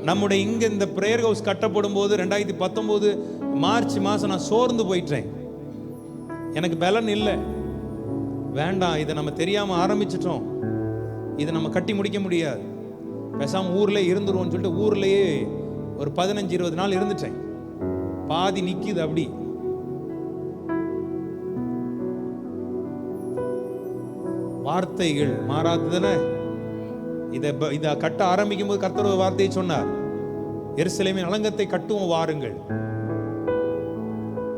நம்முடைய இங்கே இந்த ப்ரேயர் ஹவுஸ் கட்டப்படும் போது 2019 மார்ச் மாதம் நான் சோர்ந்து போயிட்டேன். எனக்கு பலன் இல்லை, வேண்டாம், இதை நம்ம தெரியாமல் ஆரம்பிச்சிட்டோம், இதை நம்ம கட்டி முடிக்க முடியாது, பேசாமல் ஊரில் இருந்துருவோம்னு சொல்லிட்டு ஊர்லேயே ஒரு 15-20 நாள் இருந்துட்டேன். பாதி நிற்கிது. அப்படி வார்த்தைகள் மாறாததுன்னு இதை கட்ட ஆரம்பிக்கும் போது கர்த்தர் ஒரு வார்த்தையை சொன்னார், எருசலேமின் அலங்கத்தை கட்டுவோம் வாருங்கள்.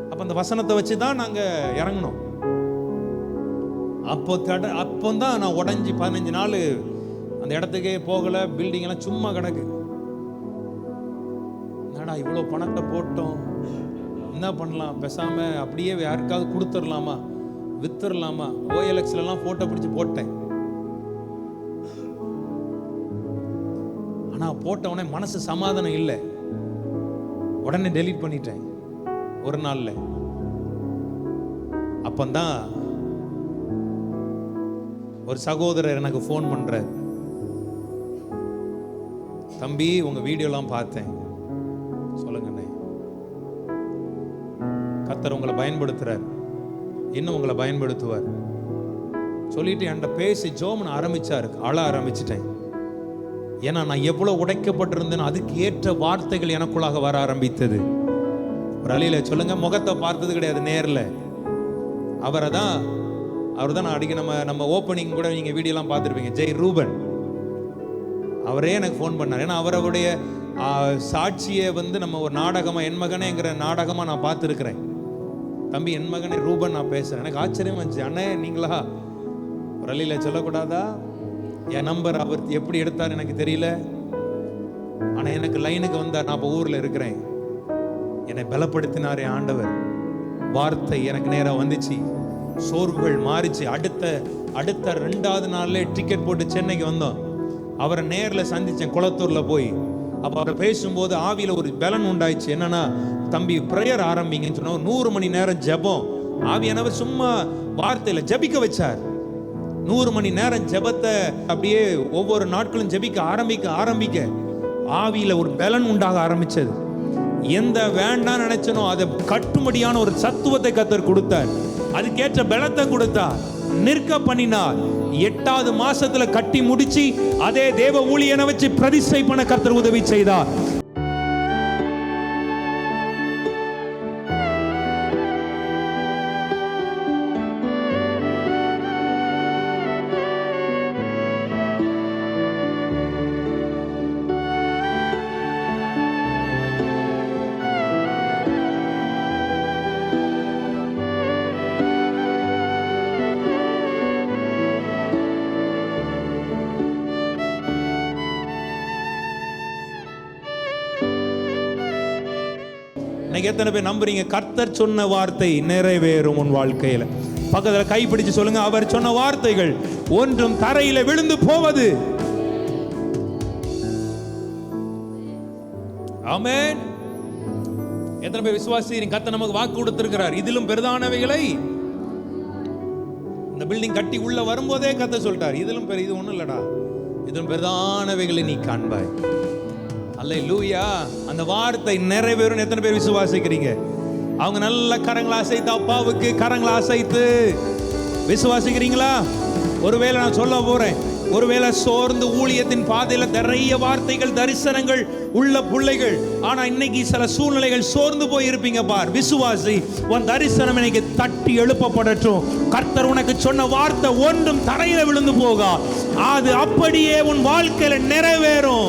அப்ப அந்த வசனத்தை வச்சுதான் நாங்க இறங்கணும். அப்போதான் நான் உடஞ்சி 15 நாள் அந்த இடத்துக்கே போகல. பில்டிங் எல்லாம் சும்மா கிடக்கு. என்னடா இவ்வளவு பணத்தை போட்டோம், என்ன பண்ணலாம், பேசாம அப்படியே யாருக்காவது கொடுத்துடலாமா, வித்துடலாமா, OLXல எல்லாம் போட்டோ பிடிச்சு போட்டேன். ஆனா போட்ட உடனே மனசு சமாதானம் இல்லை, உடனே டெலீட் பண்ணிட்டேன் ஒரு நாள்ல. அப்பந்தான் ஒரு சகோதரர் எனக்கு ஃபோன் பண்றார், தம்பி உங்க வீடியோலாம் பார்த்தேன், சொல்லுங்கண்ணே, கர்த்தர் உங்களை பயன்படுத்துறார், இன்னும் உங்களை பயன்படுத்துவார் சொல்லிட்டு என்கிட்ட பேசி ஜோமன் ஆரம்பிச்சாரு. அழ ஆரம்பிச்சிட்டேன். ஏன்னா நான் எவ்வளவு உடைக்கப்பட்டிருந்தேன், அதுக்கு ஏற்ற வார்த்தைகள் எனக்குள்ளாக வர ஆரம்பித்தது. ஒரு அழியில சொல்லுங்க, முகத்தை பார்த்தது கிடையாது நேரில். அவர் தான் நான் அடிக்க நம்ம ஓப்பனிங் கூட நீங்க வீடியோலாம் பார்த்துருப்பீங்க, ஜெய் ரூபன். அவரே எனக்கு ஃபோன் பண்ணார். ஏன்னா அவருடைய சாட்சியை நம்ம ஒரு நாடகமா, என் மகனேங்கிற நாடகமா நான் பார்த்துருக்கிறேன். தம்பி என் மகனே ரூபன் நான் பேசுறேன். எனக்கு ஆச்சரியமா இருந்துச்சு. அண்ணே நீங்களா? ஒரு அழியில சொல்லக்கூடாதா? என் நம்பர் அவர் எப்படி எடுத்தார் எனக்கு தெரியல, ஆனா எனக்கு லைனுக்கு வந்தார். நான் இப்போ ஊர்ல இருக்கிறேன். என்னை பலப்படுத்தினாரே ஆண்டவர். வார்த்தை எனக்கு நேரம் வந்துச்சு, சோர்வுகள் மாறிச்சு. அடுத்த 2வது நாள்ல டிக்கெட் போட்டு சென்னைக்கு வந்தோம். அவரை நேரில் சந்திச்சேன் குளத்தூர்ல போய். அப்ப அவரை பேசும்போது ஆவியில ஒரு பலன் உண்டாயிடுச்சு. என்னன்னா, தம்பி பிரேயர் ஆரம்பிங்கன்னு சொன்னா 100 மணி நேரம் ஜெபம். ஆவியானவர் சும்மா வார்த்தையில ஜெபிக்க வச்சார். 100 மணி நேரம் ஜெபத்தை அப்படியே ஒவ்வொரு நாட்களும் ஜெபிக்க ஆரம்பிக்க ஆவியில ஒரு பலன் உண்டாக ஆரம்பிச்சது. எந்த வேண்டாம் நினைச்சனோ அதை கட்டும்படியான ஒரு சத்துவத்தை கர்த்தர் கொடுத்தார். அதுக்கேற்ற பலத்தை கொடுத்தார், நிற்க பண்ணினார். 8வது மாசத்துல கட்டி முடிச்சு அதே தேவ ஊழியனை வச்சு பிரதிஷ்டை பண்ண கர்த்தர் உதவி செய்தார். எத்தனை பேர் நம்புறீங்க கர்த்தர் சொன்ன வார்த்தை நிறைவேறும் உன் வாழ்க்கையில? பக்கத்துல கைப்பிடிச்சு சொல்லுங்க, அவர் சொன்ன வார்த்தைகள் ஒன்றும் தரையில விழுந்து போவது. ஆமென். எத்தனை பேர் விசுவாசிக்கிறீங்க? கர்த்தர் நமக்கு வாக்கு கொடுத்திருக்கிறார், இதிலும் பெரிதானவைகளை. இந்த பில்டிங் கட்டி உள்ள வரும்போதே கர்த்தர் சொல்லிட்டார், இதிலும் இது ஒண்ணும் இல்லடா, இதிலும் பெரிதானவைகளை நீ காண்பாய். அல்லேலூயா. அந்த வார்த்தை நிறைவேறும். எத்தனை பேர் விசுவாசிக்கிறீங்க? அவங்க நல்ல கரங்களை அசைத்து, அப்பாவுக்கு கரங்களை அசைத்து விசுவாசிக்கிறீங்களா? ஒருவேளை நான் சொல்ல போறேன், ஒருவேளை சோர்ந்து ஊழியத்தின் பாதையில நிறைய வார்த்தைகள், தரிசனங்கள் உள்ள பிள்ளைகள், ஆனா இன்னைக்கு சில சூழ்நிலைகள் சோர்ந்து போய் இருப்பீங்க. பார், விசுவாசி, உன் தரிசனம் இன்னைக்கு தட்டி எழுப்பப்படட்டும். கர்த்தர் உனக்கு சொன்ன வார்த்தை ஒன்றும் தரையில விழுந்து போகா, அது அப்படியே உன் வாழ்க்கையில நிறைவேறும்.